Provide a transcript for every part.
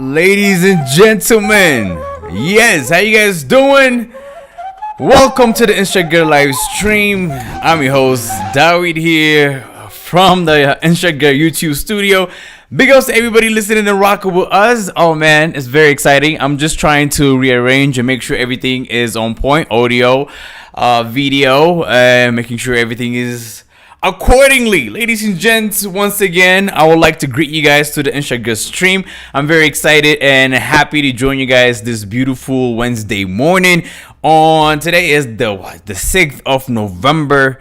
Ladies and gentlemen, yes, how you guys doing? Welcome to the InSheger live stream. I'm your host, David here from the InSheger YouTube studio. Big ups to everybody listening and rocking with us. Oh man, it's very exciting. I'm just trying to rearrange and make sure everything is on point, audio, video, making sure everything is accordingly. Ladies and gents, once again, I would like to greet you guys to the InSheger stream. I'm very excited and happy to join you guys this beautiful Wednesday morning. Today is the 6th of November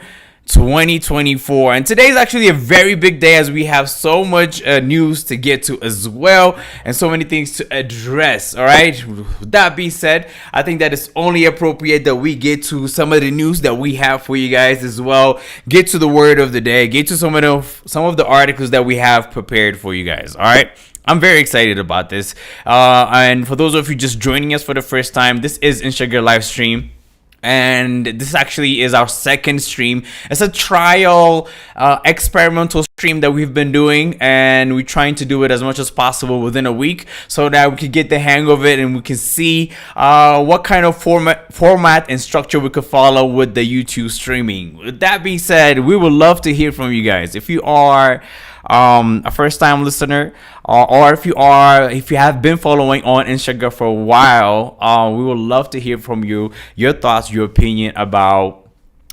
2024, and today is actually a very big day as we have so much news to get to as well and so many things to address. All right, with that being said, I think that it's only appropriate that we get to some of the news that we have for you guys as well, get to the word of the day, get to some of the articles that we have prepared for you guys. All right, I'm very excited about this, and for those of you just joining us for the first time, this is InSheger live stream. And this actually is our second stream. It's a trial experimental stream that we've been doing, and we're trying to do it as much as possible within a week so that we can get the hang of it and we can see what kind of format and structure we could follow with the YouTube streaming. With that being said, we would love to hear from you guys. If you are a first-time listener, or if you have been following on InSheger for a while, we would love to hear from you, your thoughts, your opinion about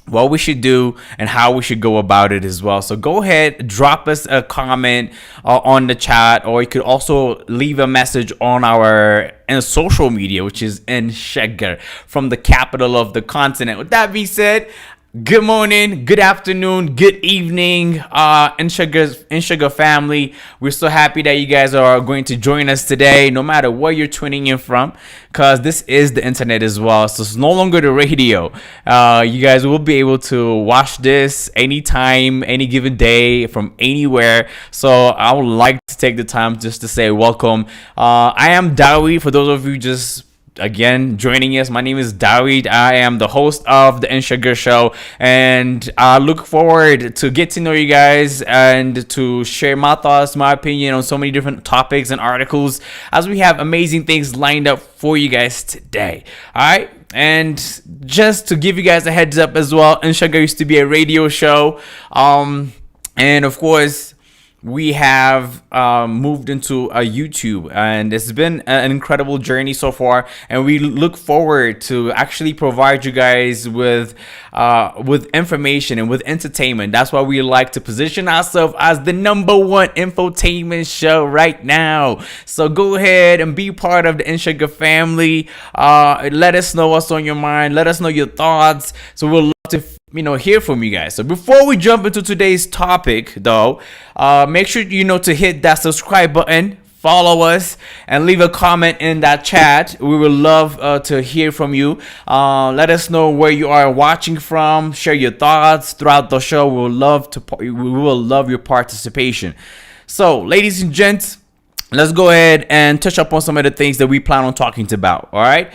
what we should do and how we should go about it as well. So go ahead, drop us a comment on the chat, or you could also leave a message on our social media, which is InSheger, from the capital of the continent. With that being said, good morning, good afternoon, good evening, InSheger family. We're so happy that you guys are going to join us today, no matter where you're tuning in from, because this is the internet as well. So it's no longer the radio. You guys will be able to watch this anytime, any given day, from anywhere. So I would like to take the time just to say welcome. I am Dawi. For those of you just again joining us, my name is David. I am the host of the InSheger show, and I look forward to get to know you guys and to share my thoughts, my opinion on so many different topics and articles, as we have amazing things lined up for you guys today. All right, and just to give you guys a heads up as well, InSheger used to be a radio show, and of course we have moved into a YouTube, and it's been an incredible journey so far, and we look forward to actually provide you guys with information and with entertainment. That's why we like to position ourselves as the #1 infotainment show right now. So go ahead and be part of the InSheger family. Let us know what's on your mind. Let us know your thoughts. So we'll love to hear from you guys. So before we jump into today's topic, though, make sure to hit that subscribe button, follow us, and leave a comment in that chat. We would love to hear from you. Let us know where you are watching from. Share your thoughts throughout the show. We will love your participation. So, ladies and gents, let's go ahead and touch up on some of the things that we plan on talking about. All right.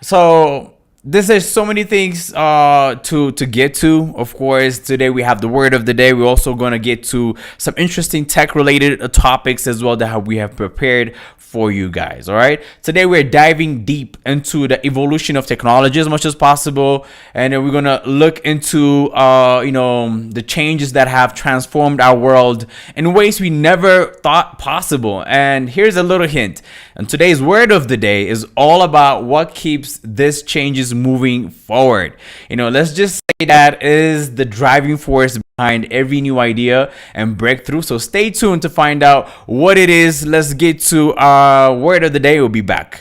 So there's so many things to get to. Of course, today we have the word of the day. We're also going to get to some interesting tech related topics as well that we have prepared for you guys. All right, today we're diving deep into the evolution of technology as much as possible, and then we're going to look into the changes that have transformed our world in ways we never thought possible. And here's a little hint, and today's word of the day is all about what keeps these changes moving forward. Let's just say that is the driving force behind every new idea and breakthrough. So stay tuned to find out what it is. Let's get to our word of the day. We'll be back.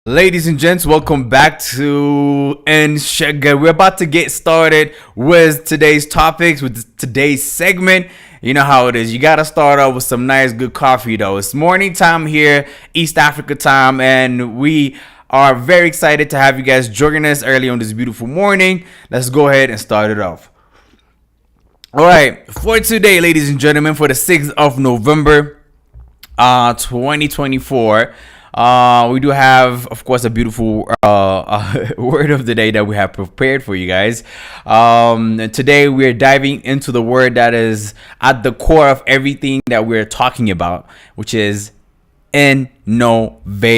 Ladies and gents, welcome back to InSheger. We're about to get started with today's topics, with today's segment. You know how it is. You got to start off with some nice, good coffee, though. It's morning time here, East Africa time, and we are very excited to have you guys joining us early on this beautiful morning. Let's go ahead and start it off. All right, for today, ladies and gentlemen, for the 6th of November, 2024, we do have, of course, a beautiful word of the day that we have prepared for you guys. Today, we're diving into the word that is at the core of everything that we're talking about, which is innovation.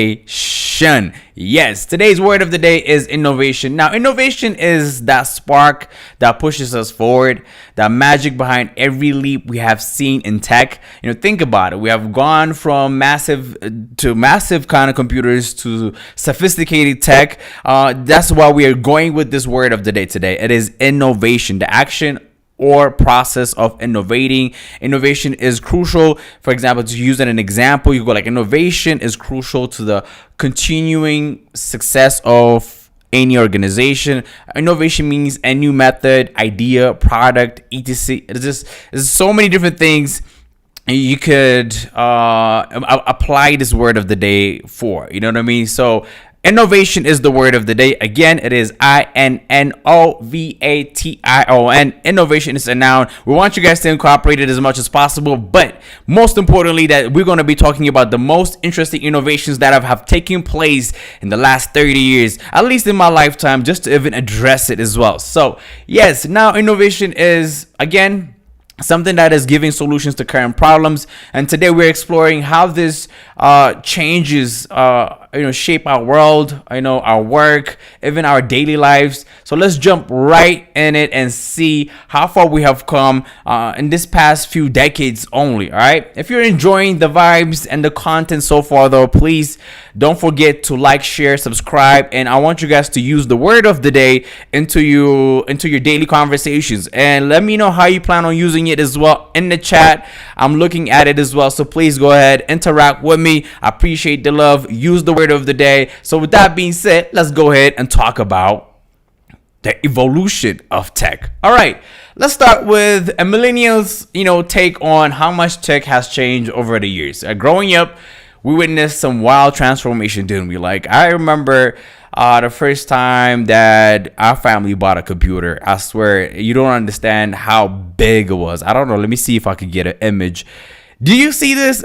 Yes, today's word of the day is innovation. Now, innovation is that spark that pushes us forward, that magic behind every leap we have seen in tech. Think about it. We have gone from massive kind of computers to sophisticated tech. That's why we are going with this word of the day today. It is innovation, the action or process of innovating. Innovation is crucial. For example, to use an example, you go like innovation is crucial to the continuing success of any organization. Innovation means a new method, idea, product, etc. There's so many different things you could apply this word of the day for. You know what I mean? So innovation is the word of the day. Again, it is INNOVATION. Innovation is a noun. We want you guys to incorporate it as much as possible, but most importantly, that we're going to be talking about the most interesting innovations that have taken place in the last 30 years, at least in my lifetime, just to even address it as well. So yes, now innovation is, again, something that is giving solutions to current problems, and today we're exploring how this changes shape our world, our work, even our daily lives. So let's jump right in it and see how far we have come in this past few decades only. All right, if you're enjoying the vibes and the content so far, though, please don't forget to like, share, subscribe, and I want you guys to use the word of the day into your daily conversations, and let me know how you plan on using it as well in the chat. I'm looking at it as well, so please go ahead, interact with me. I appreciate the love. Use the word of the day. So with that being said, let's go ahead and talk about the evolution of tech. All right, let's start with a millennial's take on how much tech has changed over the years. Growing up, we witnessed some wild transformation, didn't we? Like, I remember the first time that our family bought a computer. I swear, you don't understand how big it was. I don't know. Let me see if I could get an image. Do you see this?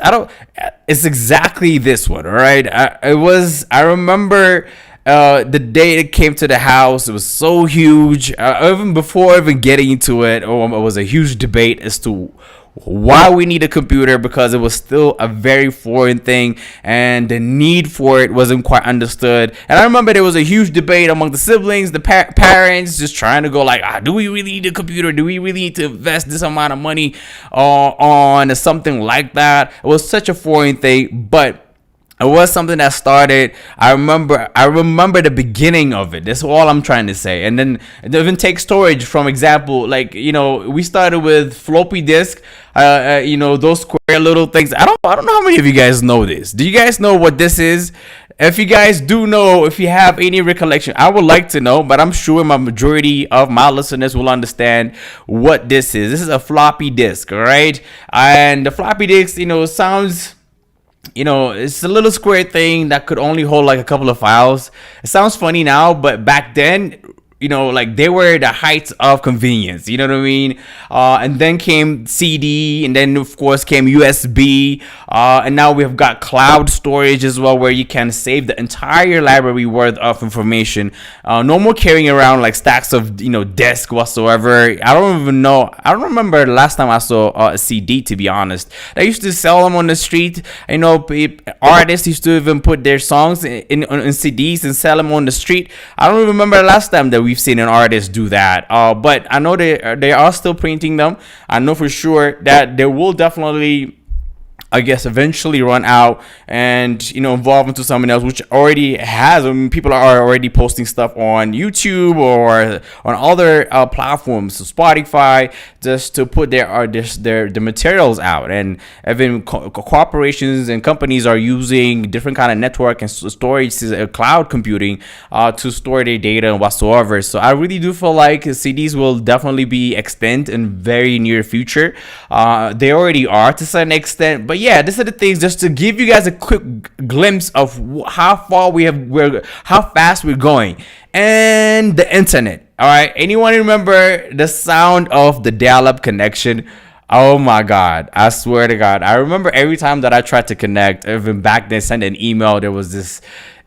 It's exactly this one. All right. I remember the day it came to the house. It was so huge. Even before even getting into it, it was a huge debate as to why we need a computer, because it was still a very foreign thing and the need for it wasn't quite understood. And I remember there was a huge debate among the siblings, the parents, just trying to go like, do we really need a computer? Do we really need to invest this amount of money on something like that? It was such a foreign thing, but it was something that started. I remember the beginning of it. That's all I'm trying to say. And then even take storage, from example, like, we started with floppy disk, those square little things. I don't know how many of you guys know this. Do you guys know what this is? If you guys do know, if you have any recollection, I would like to know, but I'm sure my majority of my listeners will understand what this is. This is a floppy disk, all right? And the floppy disk, sounds, it's a little square thing that could only hold like a couple of files. It sounds funny now, but back then, like they were the heights of convenience, you know what I mean? And then came CD, and then of course came USB, and now we have got cloud storage as well, where you can save the entire library worth of information. No more carrying around like stacks of disk whatsoever. I don't remember the last time I saw a CD, to be honest. They used to sell them on the street. Artists used to even put their songs in CDs and sell them on the street. I don't remember the last time that we we've seen an artist do that. But I know they are still printing them. I know for sure that they will definitely, I guess, eventually run out and evolve into something else, which already has. I mean, people are already posting stuff on YouTube or on other platforms, so Spotify, just to put their materials out. And even corporations and companies are using different kind of network and storage, cloud computing, to store their data and whatsoever. So I really do feel like CDs will definitely be extinct in very near future. They already are to some extent, but yeah, these are the things just to give you guys a quick glimpse of how far how fast we're going. And the internet. All right, anyone remember the sound of the dial-up connection? Oh my God, I swear to God, I remember every time that I tried to connect, even back then, send an email, there was this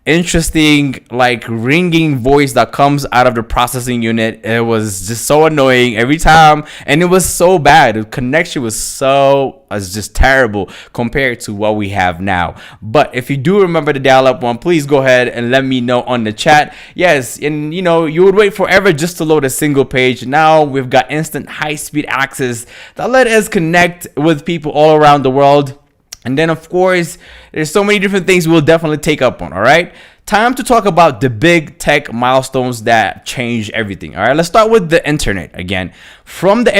interesting like ringing voice that comes out of the processing unit. It was just so annoying every time, and it was so bad. The connection was just terrible compared to what we have now. But if you do remember the dial-up one, please go ahead and let me know on the chat. Yes, and you would wait forever just to load a single page. Now we've got instant high-speed access that let us connect with people all around the world. And then, of course, there's so many different things we'll definitely take up on. All right, time to talk about the big tech milestones that change everything. All right, let's start with the internet again. From the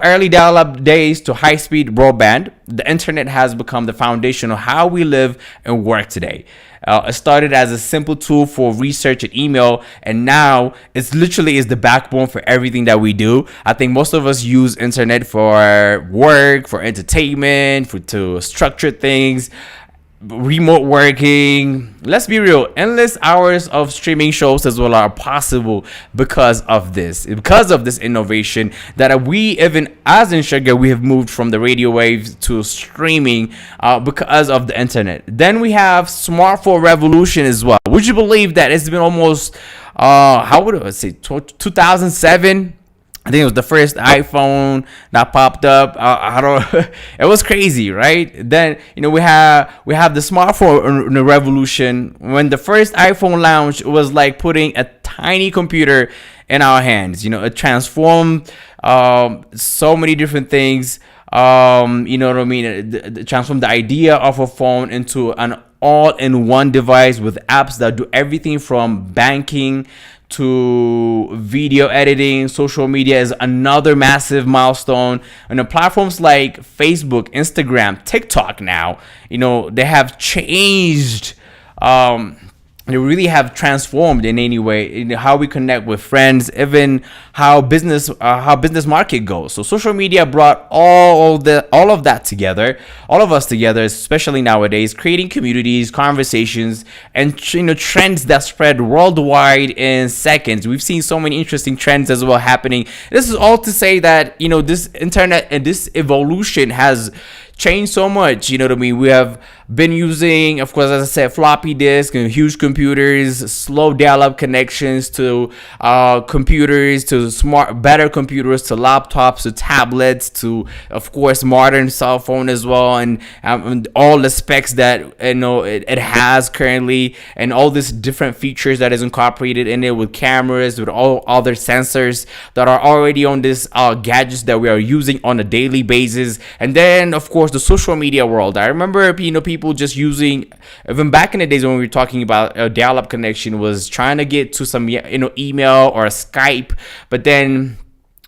early dial-up days to high-speed broadband, the internet has become the foundation of how we live and work today. It started as a simple tool for research and email, and now it's literally is the backbone for everything that we do. I think most of us use internet for work, for entertainment, to structure things, remote working. Let's be real, endless hours of streaming shows as well are possible because of this innovation that we, even as InSheger, we have moved from the radio waves to streaming because of the internet. Then we have smartphone revolution as well. Would you believe that it's been almost how would I say 2007? I think it was the first iPhone that popped up. I don't. It was crazy, right? Then we have the smartphone revolution. When the first iPhone launched, it was like putting a tiny computer in our hands. It transformed so many different things. You know what I mean? It transformed the idea of a phone into an all-in-one device with apps that do everything from banking to video editing. Social media is another massive milestone. And the platforms like Facebook, Instagram, TikTok now, they have changed. They really have transformed in any way in how we connect with friends, even how business market goes. So social media brought all of that together, all of us together, especially nowadays, creating communities, conversations, and trends that spread worldwide in seconds. We've seen so many interesting trends as well happening. This is all to say that this internet and this evolution has changed so much. You know what I mean? We have been using, of course, as I said, floppy disk and huge computers, slow dial-up connections to computers, to better computers, to laptops, to tablets, to, of course, modern cell phone as well, and all the specs that it has currently, and all these different features that is incorporated in it, with cameras, with all other sensors that are already on this gadgets that we are using on a daily basis. And then, of course, the social media world. I remember people just using, even back in the days when we were talking about a dial-up connection, was trying to get to some email or Skype, but then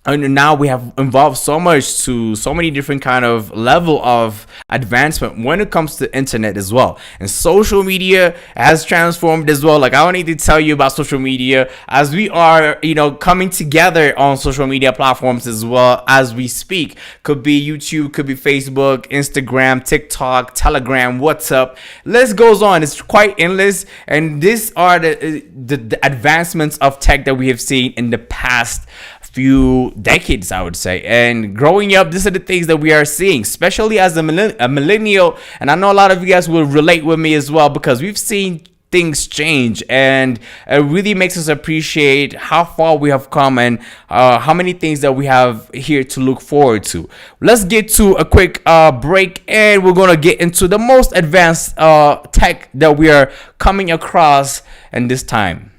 now we have evolved so much to so many different kind of level of advancement when it comes to internet as well. And social media has transformed as well. Like, I don't need to tell you about social media, as we are coming together on social media platforms as well as we speak. Could be YouTube, could be Facebook, Instagram, TikTok, Telegram, WhatsApp. List goes on. It's quite endless, and these are the advancements of tech that we have seen in the past few decades, I would say. And growing up, these are the things that we are seeing, especially as a millennial. And I know a lot of you guys will relate with me as well, because we've seen things change, and it really makes us appreciate how far we have come and how many things that we have here to look forward to. Let's get to a quick break, and we're gonna get into the most advanced tech that we are coming across in this time.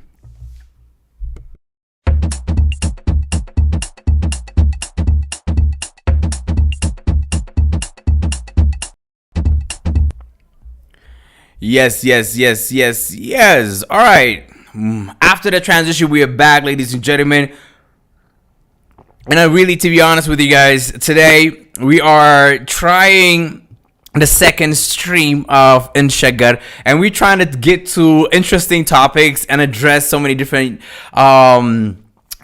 Yes, yes, yes, yes, yes. All right. After the transition, we are back, ladies and gentlemen. And I really, to be honest with you guys, today we are trying the second stream of InSheger, and we're trying to get to interesting topics and address so many different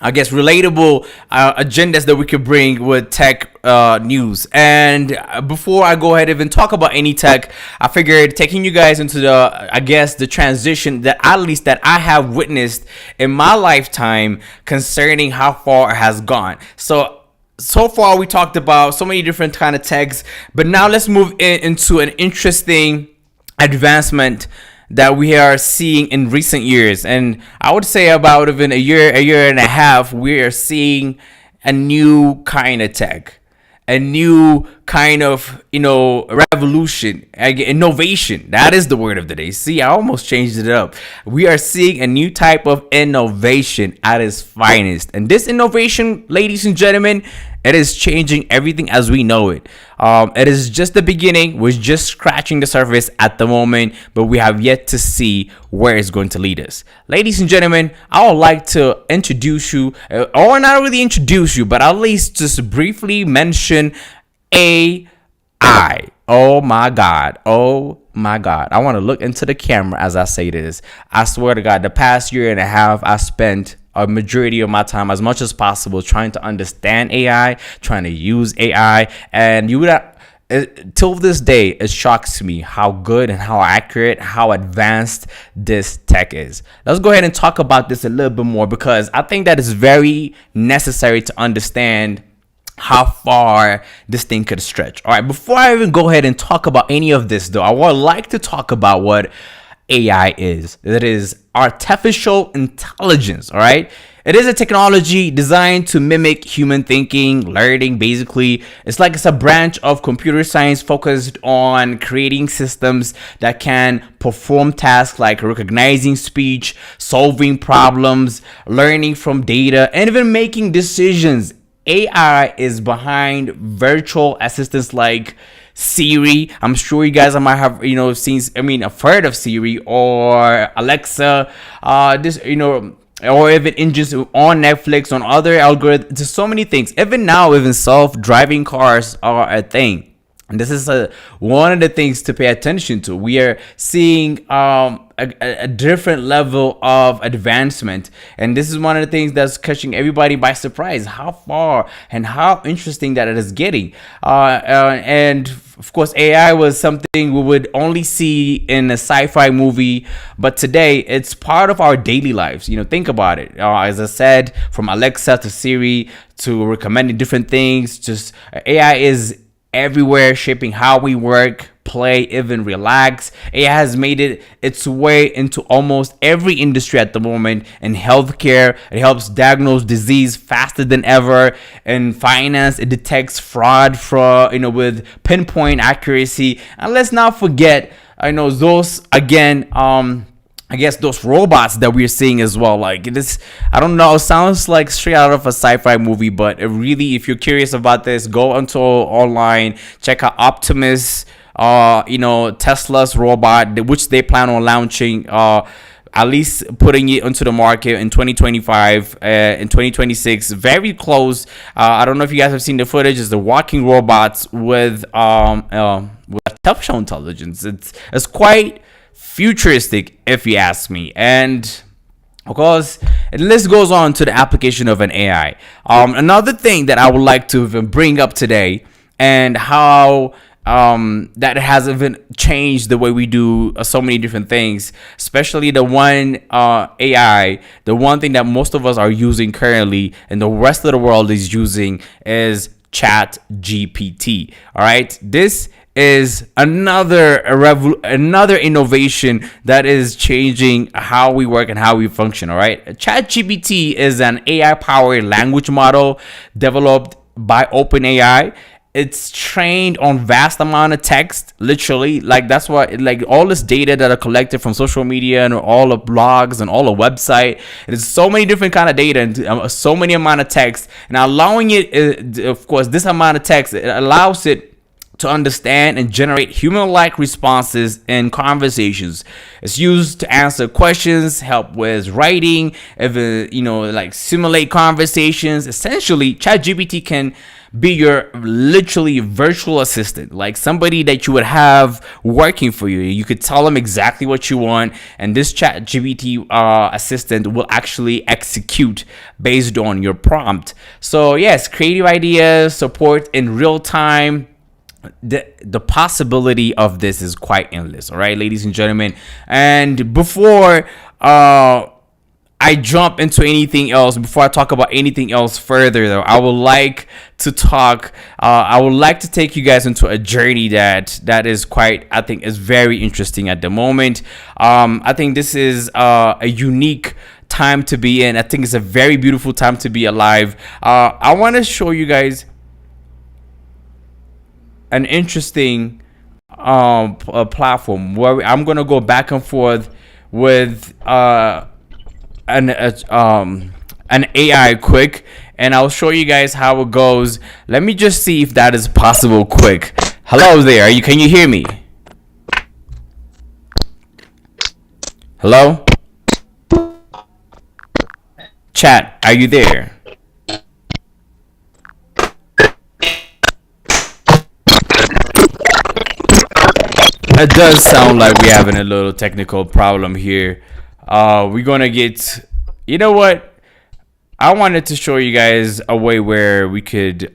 I guess relatable agendas that we could bring with tech news. And before I go ahead and even talk about any tech, I figured taking you guys into the transition that at least that I have witnessed in my lifetime concerning how far it has gone. So far we talked about so many different kind of techs, but now let's move into an interesting advancement that we are seeing in recent years. And I would say about even a year and a half, we are seeing a new kind of tech, a new kind of, revolution, innovation. That is the word of the day. See, I almost changed it up. We are seeing a new type of innovation at its finest. And this innovation, ladies and gentlemen, it is changing everything as we know it. It is just the beginning. We're just scratching the surface at the moment, but we have yet to see where it's going to lead us. Ladies and gentlemen, I would like to introduce you, or not really introduce you, but at least just briefly mention AI. Oh my God. Oh my God. I want to look into the camera as I say this. I swear to God, the past year and a half, I spent a majority of my time as much as possible trying to understand AI, trying to use AI. And till this day, it shocks me how good and how accurate, how advanced this tech is. Let's go ahead and talk about this a little bit more, because I think that is very necessary to understand how far this thing could stretch. All right, before I even go ahead and talk about any of this, though, I would like to talk about what AI is. That is artificial intelligence. All right. It is a technology designed to mimic human thinking, learning. Basically, it's a branch of computer science focused on creating systems that can perform tasks like recognizing speech, solving problems, learning from data, and even making decisions. AI is behind virtual assistants like Siri. I'm sure you guys might have I've heard of Siri or Alexa, or even engines on Netflix, on other algorithms. There's so many things. Even now, even self-driving cars are a thing. And this is one of the things to pay attention to. We are seeing a different level of advancement. And this is one of the things that's catching everybody by surprise, how far and how interesting that it is getting. And of course, AI was something we would only see in a sci-fi movie, but today it's part of our daily lives. Think about it. As I said, from Alexa to Siri to recommending different things, just AI is everywhere, shaping how we work, play, even relax. AI has made its way into almost every industry at the moment. In healthcare, it helps diagnose disease faster than ever. In finance, it detects fraud with pinpoint accuracy. And let's not forget, those again, I guess those robots that we're seeing as well. Like this, I don't know, sounds like straight out of a sci-fi movie, but really, if you're curious about this, go onto online, check out Optimus, Tesla's robot, which they plan on launching, at least putting it onto the market in 2025, in 2026, very close. I don't know if you guys have seen the footage. It's the walking robots with artificial intelligence. It's quite futuristic, if you ask me. And of course, the list goes on to the application of an AI. Another thing that I would like to even bring up today, and how that has even changed the way we do so many different things, especially the one AI, the one thing that most of us are using currently and the rest of the world is using is Chat GPT. All right, this is another innovation that is changing how we work and how we function. All right, ChatGPT is an AI-powered language model developed by OpenAI. It's trained on vast amount of text, literally. Like that's what, like all this data that are collected from social media and all the blogs and all the website. There's so many different kind of data and so many amount of text, and allowing it, of course, this amount of text, it allows it to understand and generate human-like responses in conversations. It's used to answer questions, help with writing, even like simulate conversations. Essentially, ChatGPT can be your literally virtual assistant, like somebody that you would have working for you. You could tell them exactly what you want, and this ChatGPT assistant will actually execute based on your prompt. So yes, creative ideas, support in real time. The possibility of this is quite endless. All right, ladies and gentlemen. And before I jump into anything else, before I talk about anything else further, though, I would like to talk. I would like to take you guys into a journey that is quite, I think, is very interesting at the moment. I think this is a unique time to be in. I think it's a very beautiful time to be alive. I want to show you guys an interesting platform where I'm gonna go back and forth with an AI quick, and I'll show you guys how it goes. Let me just see if that is possible quick. Hello there, can you hear me? Hello? Chat, are you there? It does sound like we're having a little technical problem here. We're gonna get, you know what? I wanted to show you guys a way where we could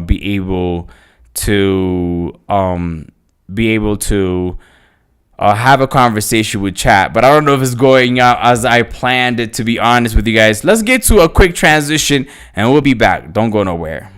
be able to have a conversation with chat, but I don't know if it's going out as I planned it, to be honest with you guys. Let's get to a quick transition and we'll be back. Don't go nowhere.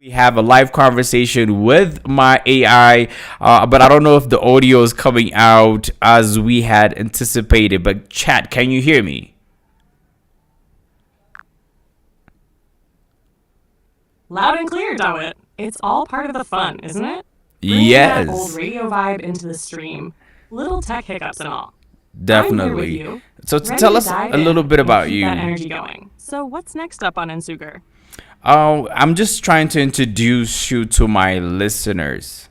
We have a live conversation with my AI, but I don't know if the audio is coming out as we had anticipated. But chat, can you hear me? Loud and clear, Dawit. It's all part of the fun, isn't it? Bringing that old Yes, radio vibe into the stream. Little tech hiccups and all. I'm here with definitely. you, So ready tell to us dive a little in bit and about keep that you. energy going. So what's next up on InSheger? I'm just trying to introduce you to my listeners.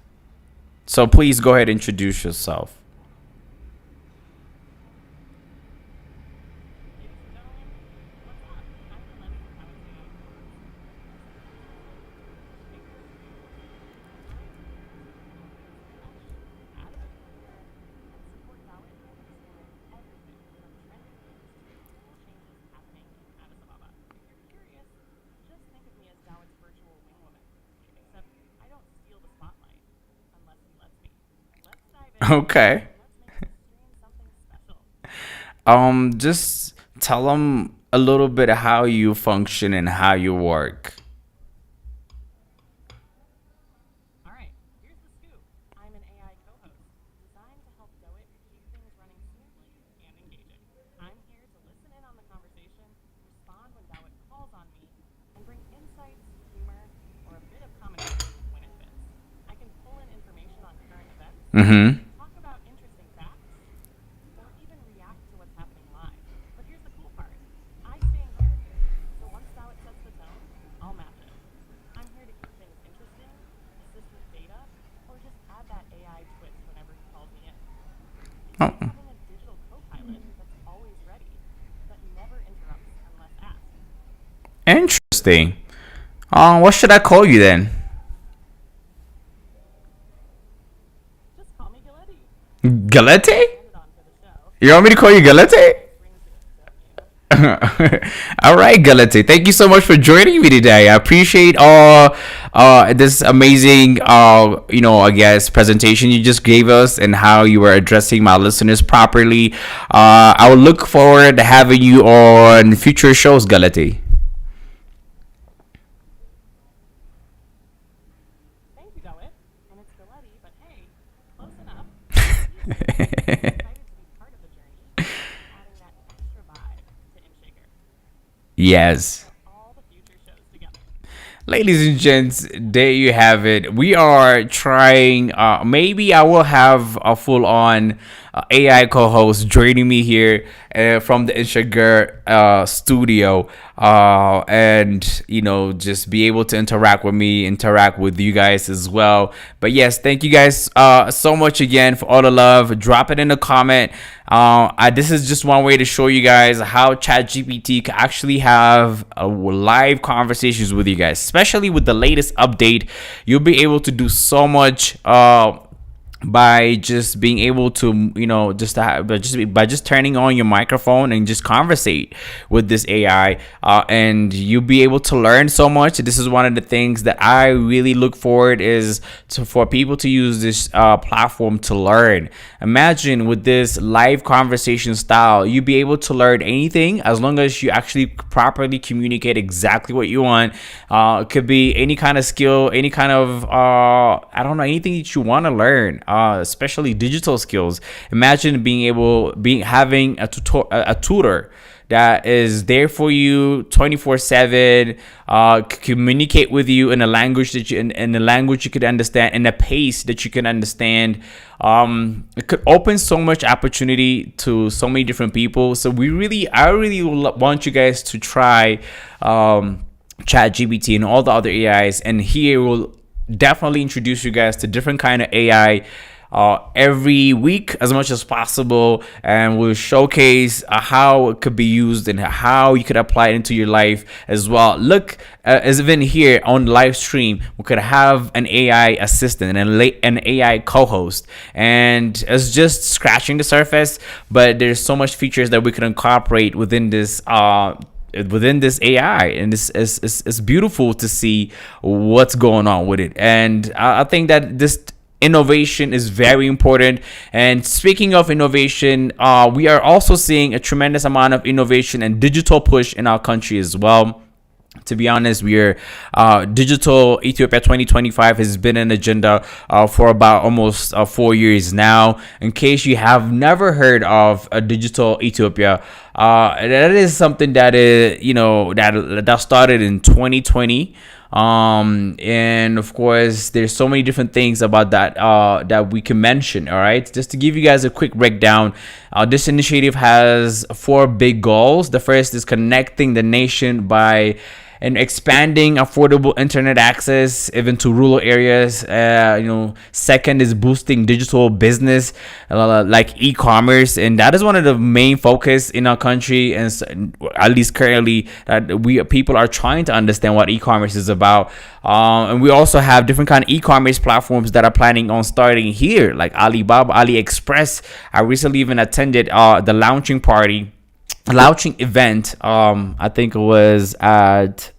So please go ahead and introduce yourself. Okay. Let's make this stream something special. Just tell them a little bit of how you function and how you work. All right, here's the scoop. I'm an AI co-host designed to help Go It keep things running smoothly and engaging. I'm here to listen in on the conversation, respond when Go It calls on me, and bring insights, humor, or a bit of commentary when it fits. I can pull in information on current events, Mm-hmm. talk about interesting facts, or even react to what's happening live. But here's the cool part. I stay in character. So once Dawit sets the tone, I'll match it. I'm here to keep things interesting, assist with data, or just add that AI twist whenever he calls me in. It's Oh, like having a digital co-pilot that's always ready, but never interrupts unless asked. interesting. What should I call you then? Just call me Galetti. Galete? Handed on for the show. You want me to call you Galete? Brings it, don't you? All right, Galate. Thank you so much for joining me today. I appreciate all this amazing I guess presentation you just gave us and how you were addressing my listeners properly. I will look forward to having you on future shows, Galate. Thank you, Dawit. And it's Galetti, but hey, close enough. I'm excited to be part of the journey, adding that extra vibe to InSheger. Yes. All the future shows together. Ladies and gents, there you have it. We are trying. Maybe I will have a full-on AI co-host joining me here from the InSheger studio, and just be able to interact with me, interact with you guys as well. But yes, thank you guys so much again for all the love. Drop it in the comment. This is just one way to show you guys how ChatGPT can actually have live conversations with you guys, especially with the latest update. You'll be able to do so much by just being able to by just turning on your microphone and just conversate with this AI, and you'll be able to learn so much. This is one of the things that I really look forward is for people to use this platform to learn. Imagine with this live conversation style, you'll be able to learn anything as long as you actually properly communicate exactly what you want. It could be any kind of skill, any kind of anything that you want to learn, especially digital skills. Imagine having a tutor that is there for you 24/7, communicate with you in a language that in a language you could understand, in a pace that you can understand. It could open so much opportunity to so many different people. So I really want you guys to try ChatGPT and all the other AIs, and here we'll definitely introduce you guys to different kind of AI every week as much as possible, and we'll showcase how it could be used and how you could apply it into your life as well. Look, as even here on live stream, we could have an AI assistant and an AI co-host, and it's just scratching the surface, but there's so much features that we could incorporate within this AI, and it's beautiful to see what's going on with it. And I think that this innovation is very important. And speaking of innovation, we are also seeing a tremendous amount of innovation and digital push in our country as well. To be honest, we are Digital Ethiopia 2025 has been an agenda for about almost 4 years now. In case you have never heard of a Digital Ethiopia, that is something that is that started in 2020. And of course, there's so many different things about that that we can mention. All right, just to give you guys a quick breakdown, this initiative has 4 big goals. The first is connecting the nation by and expanding affordable internet access even to rural areas. Second is boosting digital business, like e-commerce, and that is one of the main focus in our country, and at least currently that people are trying to understand what e-commerce is about. And we also have different kind of e-commerce platforms that are planning on starting here, like Alibaba, AliExpress. I recently even attended the launching party launching event. I think it was at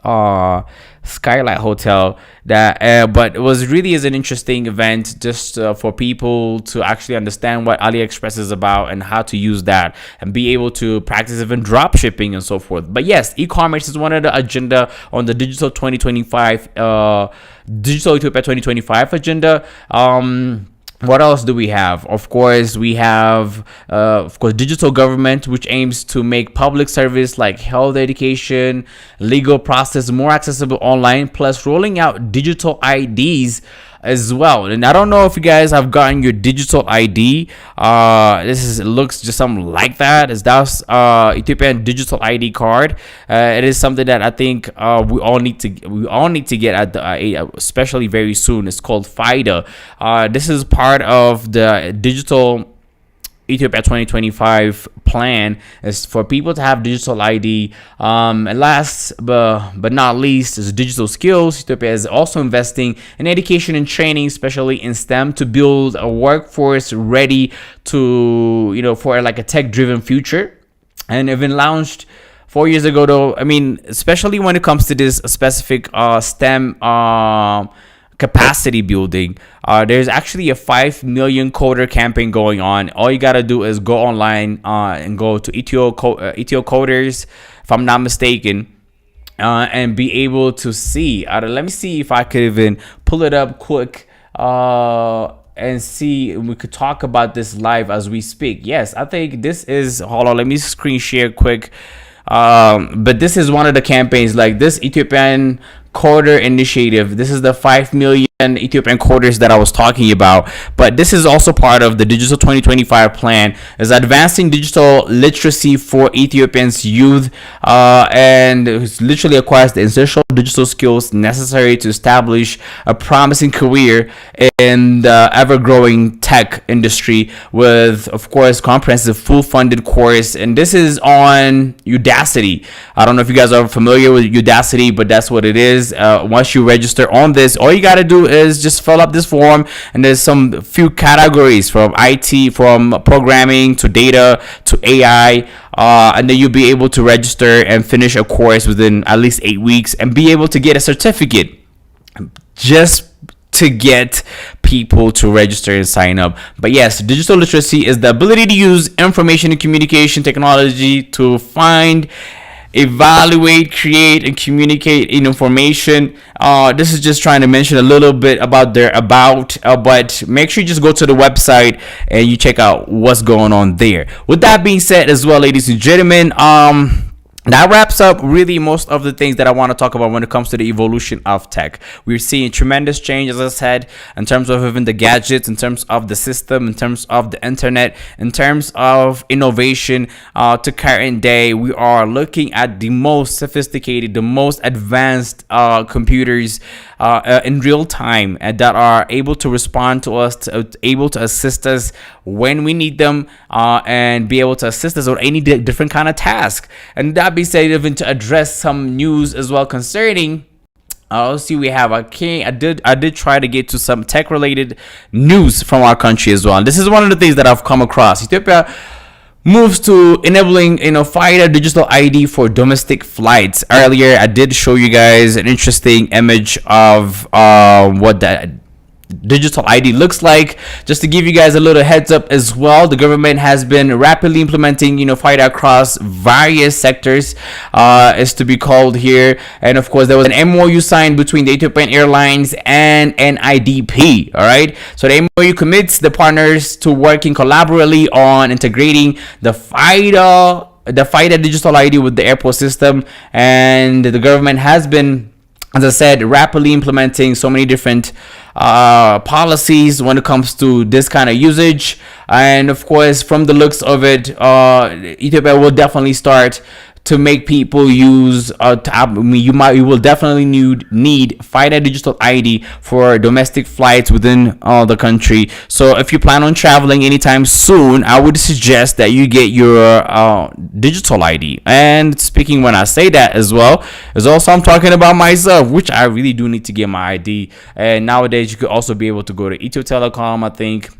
Skylight Hotel. That, but it was really is an interesting event just for people to actually understand what AliExpress is about and how to use that and be able to practice even drop shipping and so forth. But yes, e-commerce is one of the agenda on the digital 2025 digital Ethiopia 2025 agenda. What else do we have? Of course, we have, digital government, which aims to make public service like health, education, legal process more accessible online, plus rolling out digital IDs as well. And I don't know if you guys have gotten your digital ID. Looks just something like that. It's that's Ethiopian digital ID card. It is something that I think we all need to get at the especially very soon. It's called FIDA. This is part of the digital Ethiopia 2025 plan is for people to have digital ID. And last but not least is digital skills. Ethiopia is also investing in education and training, especially in STEM, to build a workforce ready to, for like a tech-driven future. And even launched 4 years ago, though. I mean, especially when it comes to this specific STEM capacity building, there's actually a 5 million coder campaign going on. All you gotta do is go online and go to Ethio Coders, if I'm not mistaken, and be able to see. Let me see if I could even pull it up quick and see. We could talk about this live as we speak. Yes, I think this is. Hold on, let me screen share quick. But this is one of the campaigns, like this Ethiopian Coder Initiative. This is the 5 million Ethiopian coders that I was talking about. But this is also part of the Digital 2025 plan, is advancing digital literacy for Ethiopians youth, and it literally acquires the essential digital skills necessary to establish a promising career in the ever-growing tech industry with, of course, comprehensive full-funded course. And this is on Udacity. I don't know if you guys are familiar with Udacity, but that's what it is. Once you register on this, all you got to do is just fill up this form, and there's some few categories from IT, from programming to data to AI, and then you'll be able to register and finish a course within at least 8 weeks and be able to get a certificate just to get people to register and sign up. But yes, digital literacy is the ability to use information and communication technology to find, evaluate, create, and communicate information. This is just trying to mention a little bit about their but make sure you just go to the website and you check out what's going on there. With that being said as well, ladies and gentlemen, that wraps up really most of the things that I want to talk about when it comes to the evolution of tech. We're seeing tremendous change, as I said, in terms of even the gadgets, in terms of the system, in terms of the internet, in terms of innovation to current day. We are looking at the most sophisticated, the most advanced computers in real time that are able to respond to us, able to assist us when we need them, and be able to assist us on any different kind of task. And that being said, even to address some news as well concerning, let's see, we have I did try to get to some tech related news from our country as well. And this is one of the things that I've come across. Ethiopia moves to enabling FIDA digital ID for domestic flights. Earlier I did show you guys an interesting image of what that digital ID looks like. Just to give you guys a little heads up as well, the government has been rapidly implementing FIDA across various sectors, is to be called here. And of course, there was an MOU signed between the Ethiopian Airlines and NIDP. All right, so the MOU commits the partners to working collaboratively on integrating the FIDA digital ID with the airport system. And the government has been, as I said, rapidly implementing so many different policies when it comes to this kind of usage. And of course, from the looks of it, Ethiopia will definitely start to make people use you will definitely need FIDA digital ID for domestic flights within the country. So if you plan on traveling anytime soon, I would suggest that you get your digital ID. And speaking when I say that as well, is also I'm talking about myself, which I really do need to get my ID. And nowadays you could also be able to go to Ethio Telecom, I think,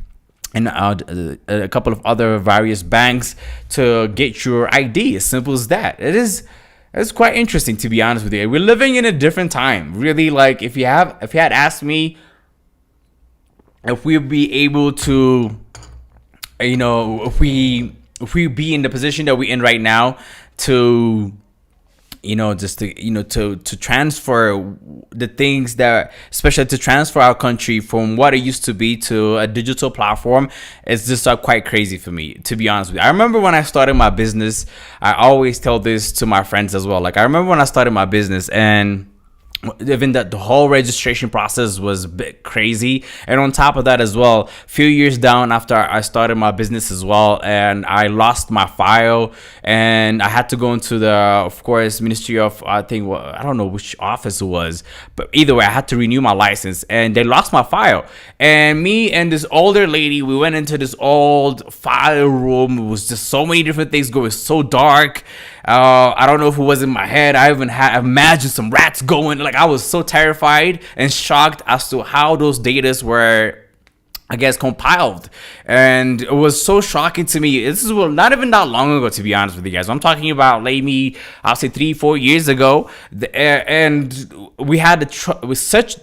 and a couple of other various banks to get your ID. As simple as that. It's quite interesting, to be honest with you. We're living in a different time, really. Like if you had asked me if we'd be able to, if we be in the position that we're in right now to, just to, to transfer the things that, especially to transfer our country from what it used to be to a digital platform, it's just quite crazy for me, to be honest with you. I remember when I started my business, I always tell this to my friends as well. Like I remember when I started my business, and even that the whole registration process was a bit crazy, and on top of that as well, a few years down after I started my business as well, and I lost my file, and I had to go into the, of course, Ministry of, I think, well, I don't know which office it was, but either way I had to renew my license, and they lost my file. And me and this older lady, we went into this old file room. It was just so many different things going, so dark. I don't know if it was in my head. I even had imagined some rats going. Like I was so terrified and shocked as to how those datas were, I guess, compiled. And it was so shocking to me. This is not even that long ago, to be honest with you guys. I'm talking about maybe, I'll say 3-4 years ago. And we had with such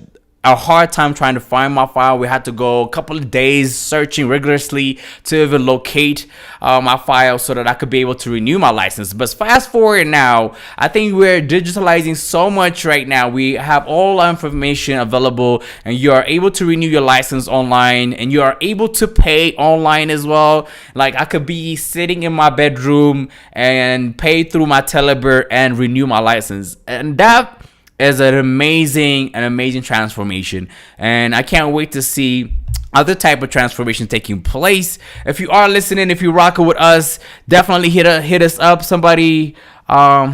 a hard time trying to find my file. We had to go a couple of days searching rigorously to even locate my file so that I could be able to renew my license. But fast forward now, I think we're digitalizing so much right now. We have all our information available, and you are able to renew your license online, and you are able to pay online as well. Like I could be sitting in my bedroom and pay through my Telebird and renew my license, and that is an amazing transformation. And I can't wait to see other type of transformation taking place. If you are listening, if you're rocking with us, definitely hit us up. Somebody said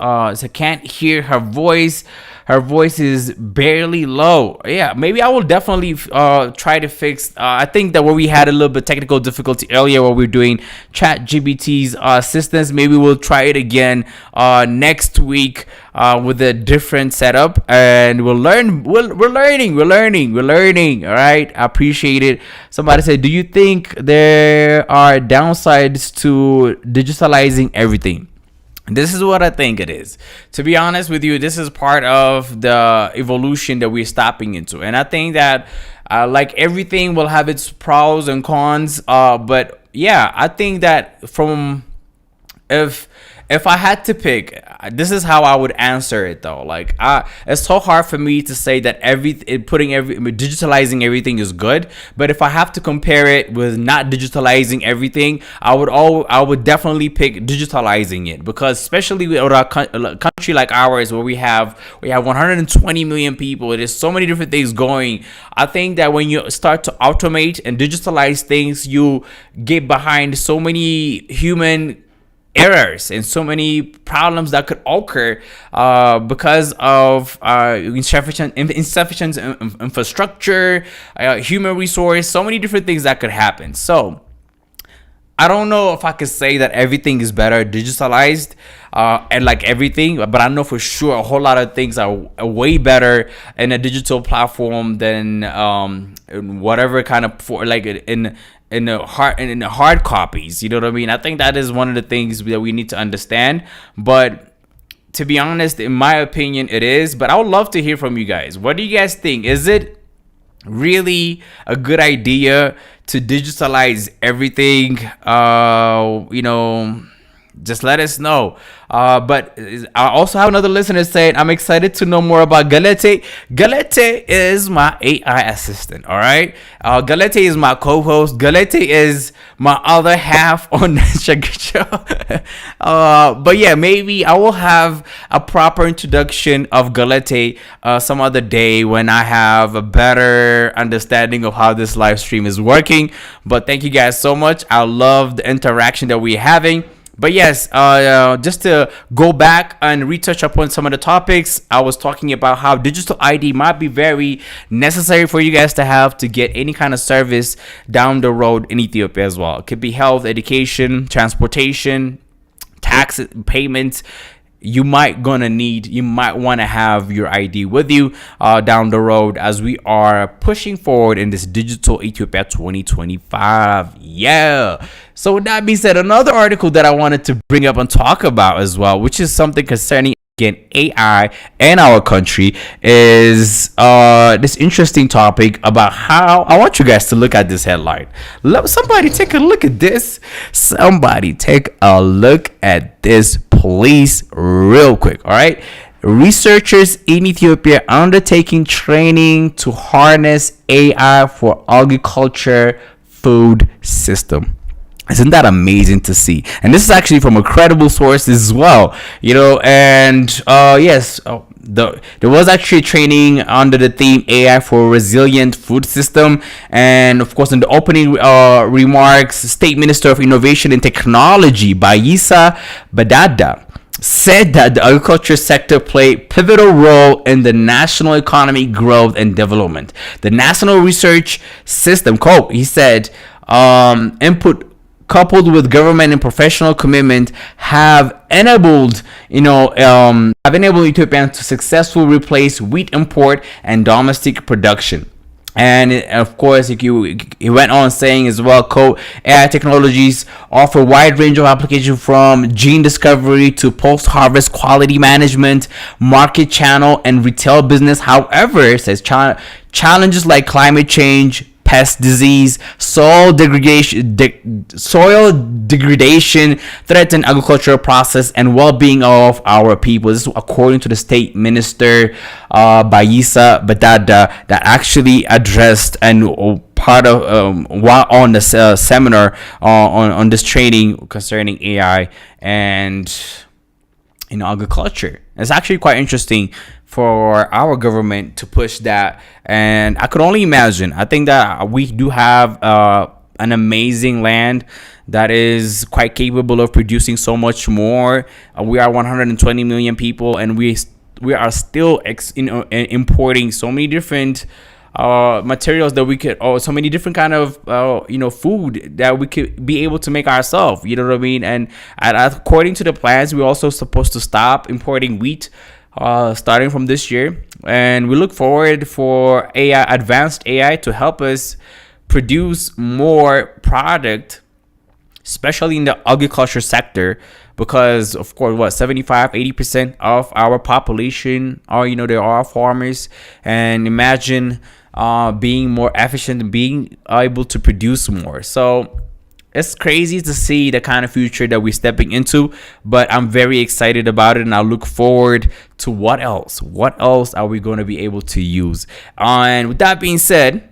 I can't hear her voice. Her voice is barely low. Yeah, maybe I will definitely try to fix. I think that where we had a little bit technical difficulty earlier, where we are doing Chat GBT's assistance, maybe we'll try it again next week with a different setup, and we'll learn. We're learning. All right, I appreciate it. Somebody said, "Do you think there are downsides to digitalizing everything?" This is what I think it is. To be honest with you, this is part of the evolution that we're stepping into. And I think that like everything will have its pros and cons. But yeah, I think that if I had to pick, this is how I would answer it though. Like it's so hard for me to say that digitalizing everything is good. But if I have to compare it with not digitalizing everything, I would definitely pick digitalizing it, because especially with a country like ours, where we have 120 million people, there's so many different things going. I think that when you start to automate and digitalize things, you get behind so many human errors and so many problems that could occur because of insufficient infrastructure, human resource, so many different things that could happen. So I don't know if I could say that everything is better digitalized and like everything, but I know for sure a whole lot of things are way better in a digital platform than in whatever kind of in the hard copies. You know what I mean? I think that is one of the things that we need to understand. But to be honest, in my opinion, it is. But I would love to hear from you guys. What do you guys think? Is it really a good idea to digitalize everything? Just let us know. But I also have another listener saying, I'm excited to know more about Galete. Galete is my AI assistant, all right? Galete is my co-host. Galete is my other half on the InSheger show. But yeah, maybe I will have a proper introduction of Galete some other day when I have a better understanding of how this live stream is working. But thank you guys so much. I love the interaction that we're having. But yes, just to go back and retouch upon some of the topics, I was talking about how digital ID might be very necessary for you guys to have to get any kind of service down the road in Ethiopia as well. It could be health, education, transportation, tax payments. you might want to have your ID with you down the road, as we are pushing forward in this digital Ethiopia 2025. Yeah. So with that being said, another article that I wanted to bring up and talk about as well, which is something concerning again AI and our country, is this interesting topic about how I want you guys to look at this headline. Somebody take a look at this. Somebody take a look at this, please, real quick. All right. Researchers in Ethiopia undertaking training to harness AI for agriculture food system. Isn't that amazing to see? And this is actually from a credible source as well, and yes, there was actually training under the theme AI for resilient food system. And of course, in the opening remarks, State Minister of Innovation and Technology Bayisa Badada said that the agriculture sector played pivotal role in the national economic growth and development. The national research system, quote, he said, input coupled with government and professional commitment have enabled Ethiopians to successfully replace wheat import and domestic production. And of course, he went on saying as well, quote, AI technologies offer a wide range of applications from gene discovery to post-harvest quality management, market channel, and retail business. However, it says challenges like climate change, pest disease, soil degradation threaten agricultural process and well-being of our people. This is according to the state minister Bayisa Badada, that actually addressed and part of while on the seminar on this training concerning AI and agriculture. It's actually quite interesting for our government to push that, and I could only imagine. I think that we do have an amazing land that is quite capable of producing so much more. We are 120 million people, and we are still importing so many different materials that we could, or so many different kind of food that we could be able to make ourselves. You know what I mean? And according to the plans, we're also supposed to stop importing wheat starting from this year, and we look forward for advanced AI to help us produce more product, especially in the agriculture sector, because of course 75-80% of our population are they are farmers. And imagine being more efficient and being able to produce more. So it's crazy to see the kind of future that we're stepping into, but I'm very excited about it, and I look forward to what else are we going to be able to use. And with that being said,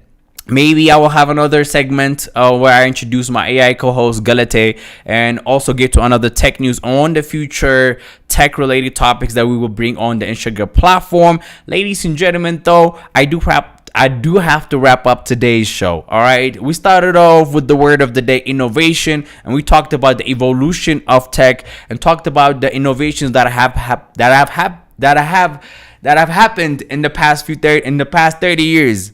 maybe I will have another segment where I introduce my AI co-host Galate, and also get to another tech news on the future tech related topics that we will bring on the InSheger platform. Ladies and gentlemen, though, I do have to wrap up today's show. All right, we started off with the word of the day, innovation, and we talked about the evolution of tech, and talked about the innovations that have happened in the past 30 years.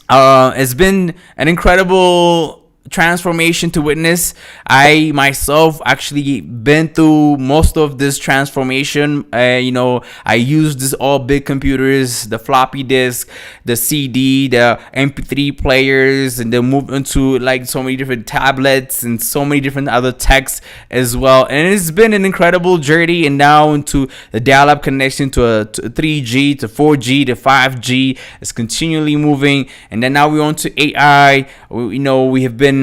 It's been an incredible transformation to witness. I myself actually been through most of this transformation. I used this all big computers, the floppy disk, the CD, the MP3 players, and then moved into like so many different tablets and so many different other techs as well. And it's been an incredible journey, and now into the dial-up connection to 3G to 4G to 5G. It's continually moving, and then now we're on to AI. We have been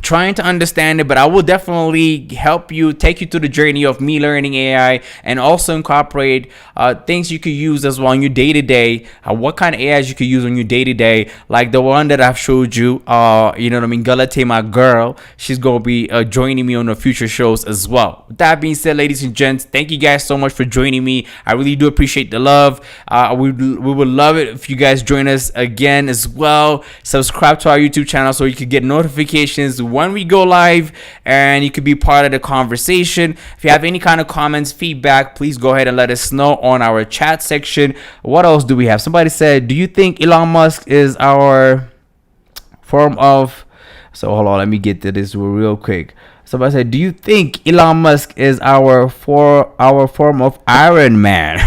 trying to understand it, but I will definitely take you through the journey of me learning AI, and also incorporate things you could use as well in your day-to-day, what kind of AIs you could use on your day-to-day, like the one that I've showed you. Galate, my girl, she's gonna be joining me on the future shows as well. With that being said, ladies and gents, thank you guys so much for joining me. I really do appreciate the love. We would love it if you guys join us again as well. Subscribe to our YouTube channel so you could get notifications when we go live, and you could be part of the conversation. If you have any kind of comments, feedback, please go ahead and let us know on our chat section. What else do we have? Somebody said, do you think Elon Musk is our form of... So hold on, let me get to this real quick. Somebody said, "Do you think Elon Musk is our form of Iron Man?"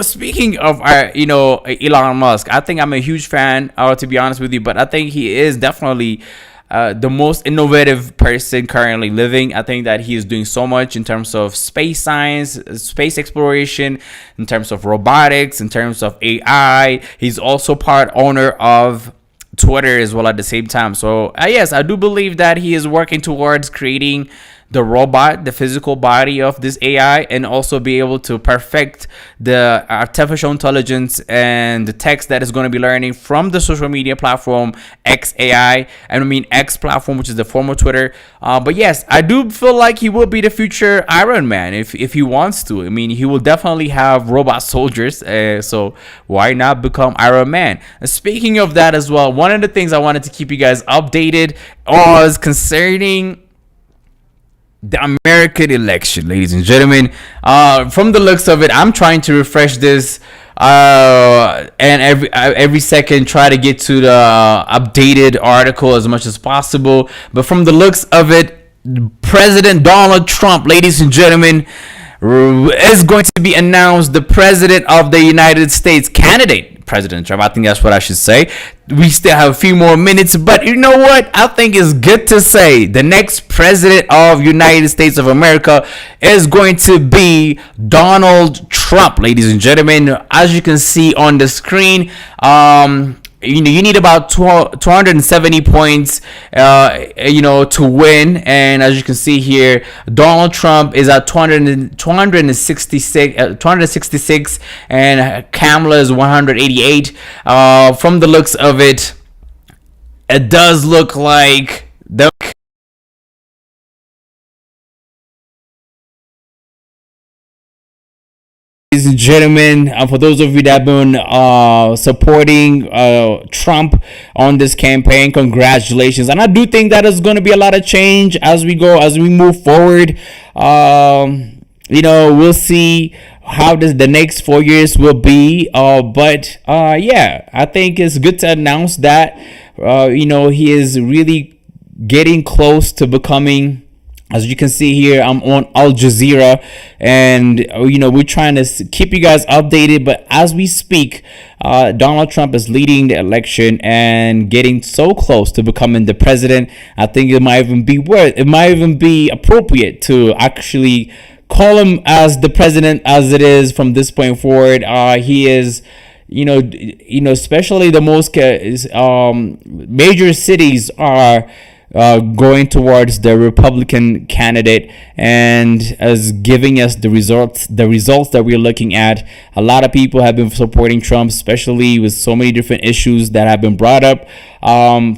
Speaking of Elon Musk, I think I'm a huge fan. To be honest with you, but I think he is definitely the most innovative person currently living. I think that he is doing so much in terms of space science, space exploration, in terms of robotics, in terms of AI. He's also part owner of Twitter as well at the same time. So yes, I do believe that he is working towards creating the robot, the physical body of this AI, and also be able to perfect the artificial intelligence and the text that is going to be learning from the social media platform XAI, and I mean X platform, which is the former Twitter. But yes, I do feel like he will be the future Iron Man if he wants to. I mean, he will definitely have robot soldiers. So why not become Iron Man? Speaking of that as well, one of the things I wanted to keep you guys updated was concerning the American election, ladies and gentlemen. From the looks of it, I'm trying to refresh this, and every second try to get to the updated article as much as possible. But from the looks of it, President Donald Trump, ladies and gentlemen, is going to be announced the president of the United States candidate. President Trump, I think that's what I should say. We still have a few more minutes, but you know what? I think it's good to say the next president of United States of America is going to be Donald Trump, ladies and gentlemen. As you can see on the screen, you need about 270 points, to win. And as you can see here, Donald Trump is at 266, and Kamala is 188. From the looks of it, it does look like the ladies and gentlemen, for those of you that have been supporting Trump on this campaign, congratulations. And I do think that is going to be a lot of change as we move forward. We'll see how the next 4 years will be. But I think it's good to announce that, he is really getting close to becoming. As you can see here, I'm on Al Jazeera, and we're trying to keep you guys updated. But as we speak, Donald Trump is leading the election and getting so close to becoming the president. I think it might even be appropriate to actually call him as the president as it is from this point forward. He is. Especially the most major cities are going towards the Republican candidate, and as giving us the results that we're looking at. A lot of people have been supporting Trump, especially with so many different issues that have been brought up.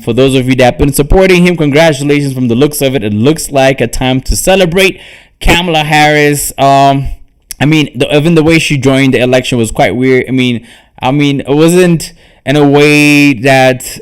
For those of you that have been supporting him, congratulations. From the looks of it, it looks like a time to celebrate. Kamala Harris, even the way she joined the election was quite weird. I mean, it wasn't in a way that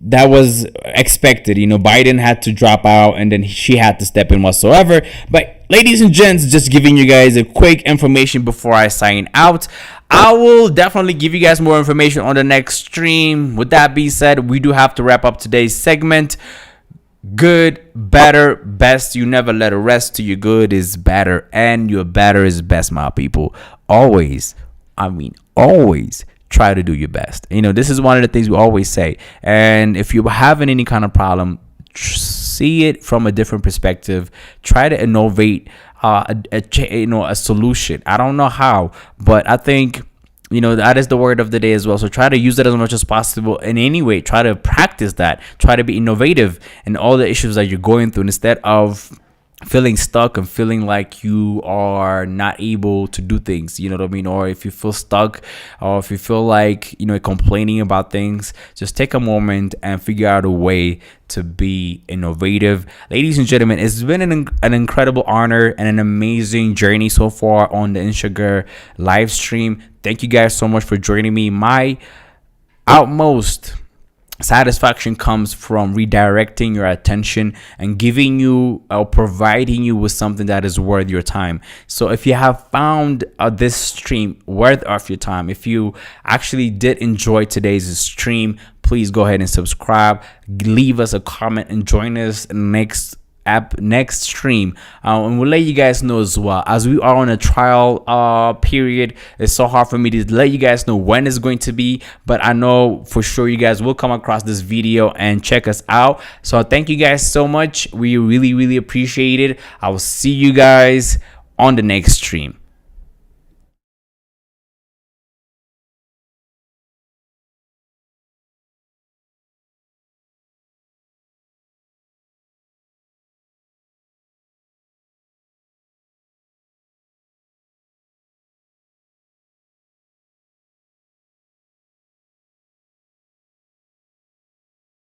that was expected. Biden had to drop out, and then she had to step in whatsoever. But ladies and gents, just giving you guys a quick information before I sign out. I will definitely give you guys more information on the next stream. With that being said, we do have to wrap up today's segment. Good, better, best. You never let it rest till your good is better and your better is best, my people. Always try to do your best. This is one of the things we always say. And if you're having any kind of problem, see it from a different perspective. Try to innovate a solution. I don't know how, but I think that is the word of the day as well. So try to use it as much as possible in any way. Try to practice that. Try to be innovative in all the issues that you're going through, instead of feeling stuck and feeling like you are not able to do things, or if you feel stuck, or if you feel like complaining about things, just take a moment and figure out a way to be innovative. Ladies and gentlemen, it's been an incredible honor and an amazing journey so far on the InSheger live stream. Thank you guys so much for joining me. My utmost satisfaction comes from redirecting your attention and giving you or providing you with something that is worth your time. So if you have found this stream worth of your time, if you actually did enjoy today's stream, please go ahead and subscribe, leave us a comment, and join us next stream, and we'll let you guys know as well, as we are on a trial period. It's so hard for me to let you guys know when it's going to be, but I know for sure you guys will come across this video and check us out. So thank you guys so much. We really appreciate it. I will see you guys on the next stream.